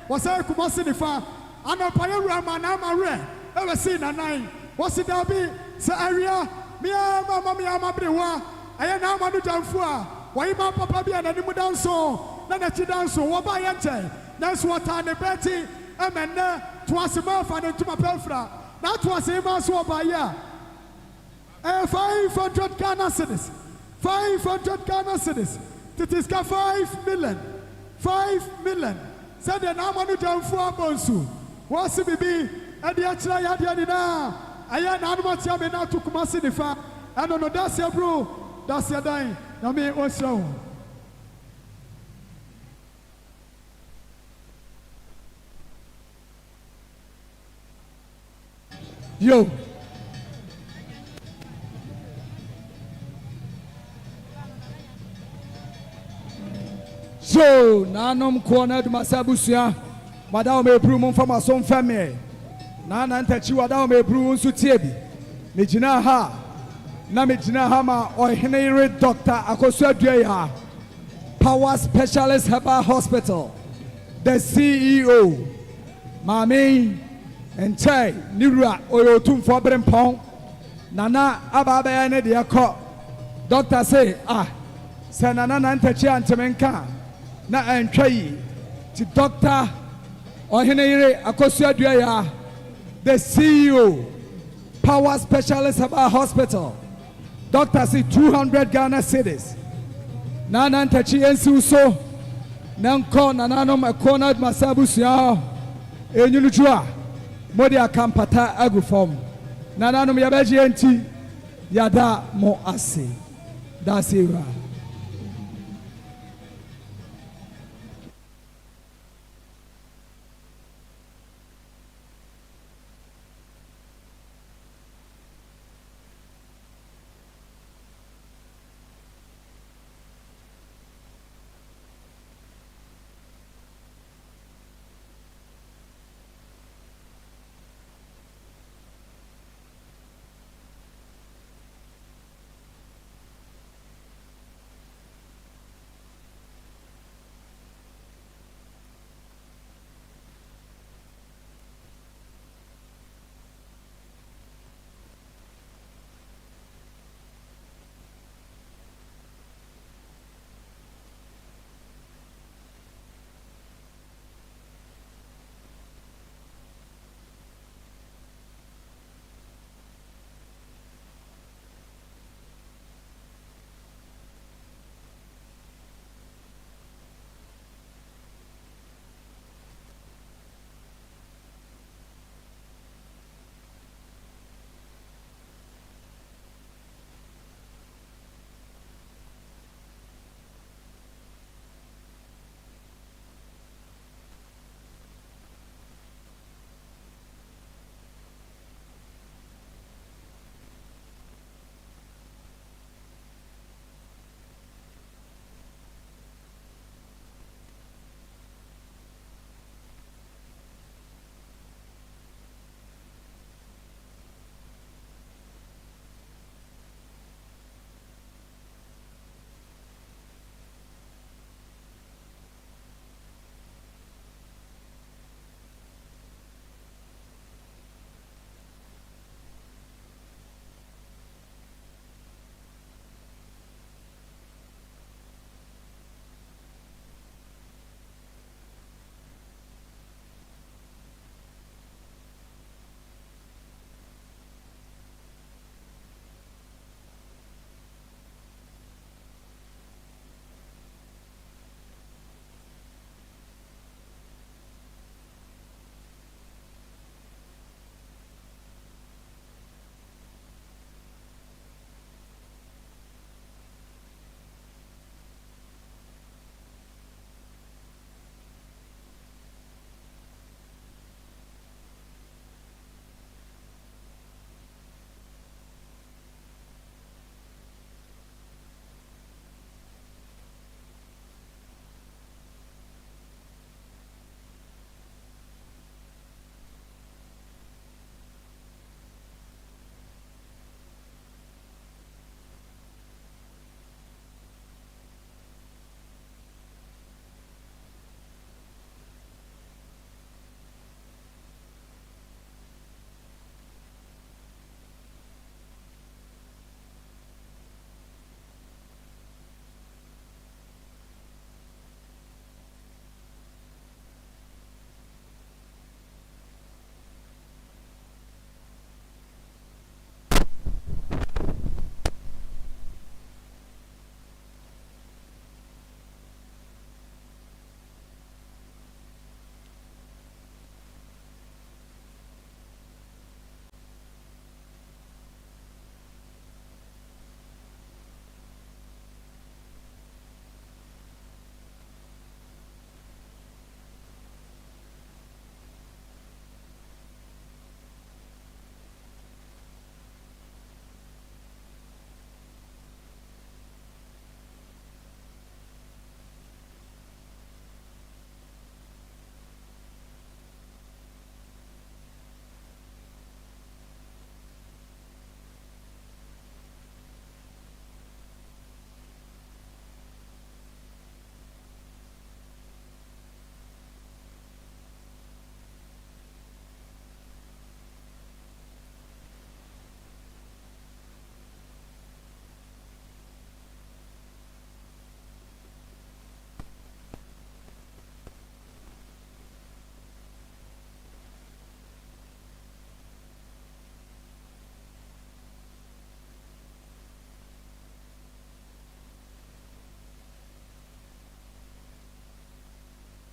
was a Kumasinifa, and a Payama Namare, ever seen a nine. Was it Dabi, Saria, Mia Mamma Briwa, I am now Manu Danfua, why Papa be an animal danso, Nanachi danso, Wabayante, that's what I Betty, and twas a mouth and to my pelfra. That was a mass by year. 500 Ghana cedis. 500 Ghana cedis. It is 5 million. 5 million. Said the Namanu Jamfu Bonsu. Was it be at the Achra Yadina? I am Anamatia Mena to Kumasi Nifa. I don't know that's your bro. That's your dying. Now me also. Yo. So, nanom corner to Masabusia, Madame Ebrum from a son family. Nana and Tachiwada me brew so tebi. Mijina ha. Namijina hama or Henry Doctor Akosua Power Specialist Herbal Hospital. The CEO. Mami. And Chai, Nira, Oyotum for Brempong, Nana, Ababa, and the Ako. Doctor say, Sanana Nantachi and Temenka, Na and Chai, to Doctor Ohenere Akosia Duaya, the CEO, Power Specialist of our hospital. Doctor say 200 Ghana cedis. Nana Tachi and Suso, Nanko, Nananom, a corner Masabusia, Enyulua. Modi akampata agu form nananom yabeji enti yada mo ase that's it.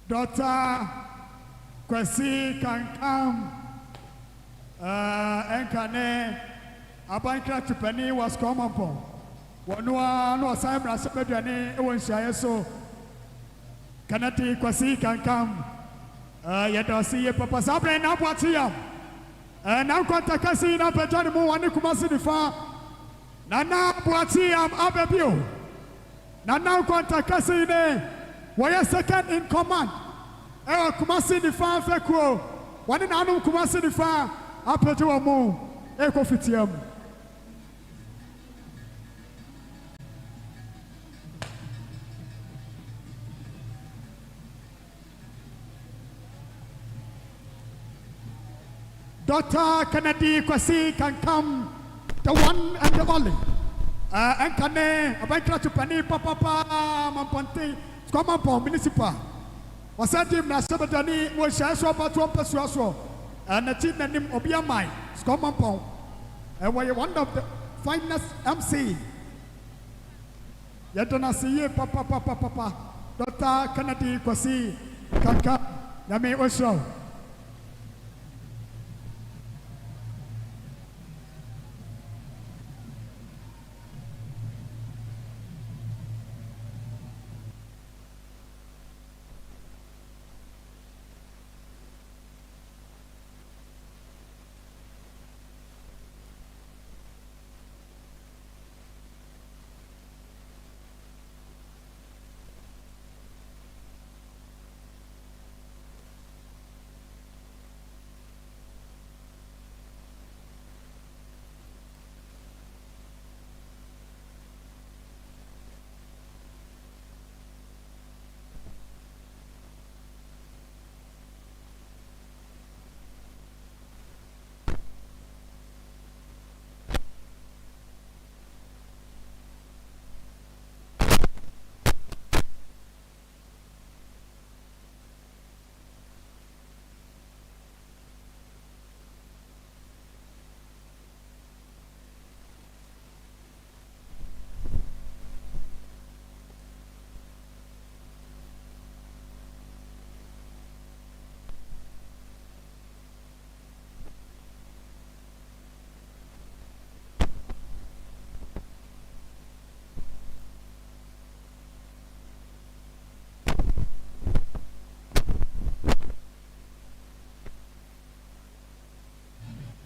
Dr. Kwesi Kankam Enkane Abankra Tupani was common pon. Wanua no Simon Sabedani Ewonshaye so Kanati Kwesi Kankam Yadasi Papa Sabre na Bwatia na kwanta kasi na Petani mu wani kumasi difa Nana Bwatia Abebio Nana kwanta kasi ne were second in command Kumasi difa fekuo wani nanu Kumasi difa Apeju omu Eko fitiam Dr. Kennedy Kwesi Kankam, the one and the only. Enkane, Abankra Tupani, Papa, Mamponghene, Squamampong, Municipal. Was that him, Nasabadani, was Shaswa, Opemsuo, and the team named Obiamai, Squamampong. And were one of the finest MC. Yet don't see you, Papa, Dr. Kennedy Kwesi Kankam, Yame Osho.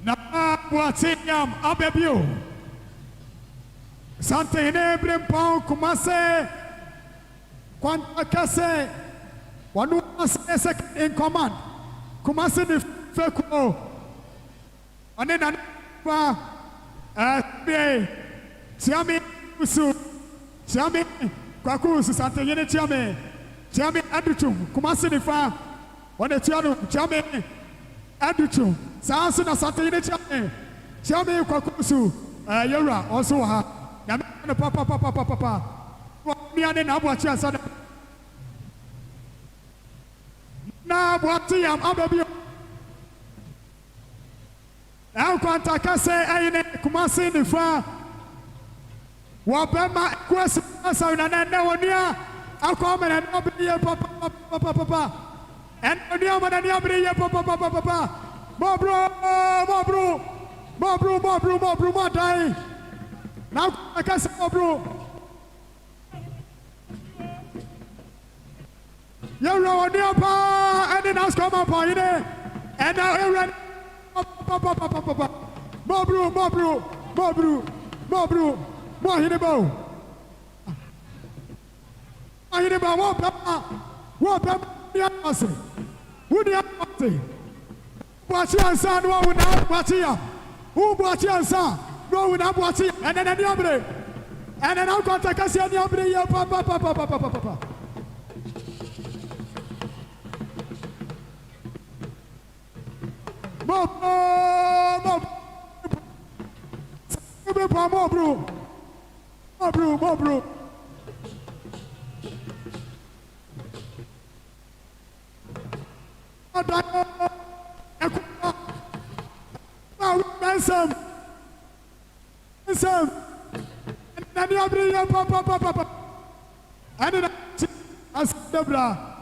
Na Bwatiam Abebio Sante Henebre Mpon Kumase Kwanta Kase Wanu second in command Kumase the Feko Anena Tiami Usu Tiami Kwaku Sante Yene Tiami Adutum Kumase the Fa Wane Tiami Adutum Sansu na Sante Yene Tiami Kwakusu Yura also ha Yamana Papa Miane na Bwatia Sada Na Bwatiam Abebio Now Kwanta Kase Aine Kumasi ni Fa Wapema Kwesi Asa Unanenda Wania Akome na Nabriye Papa And Wania Mananiabriye Papa Mobro Madai Now Kase Mobro Yura Wania Pa And then ask Kama Pa Ine And now Aaron Papa Mobro Mohinebo Wapama Yamase Wudi Bwatia San no wuna Bwatia Who Bwatia San no wuna Bwatia And then Niabre And then I'll contact us Niabre ya Papa Mobro Some and then you bring your papa and then as the bra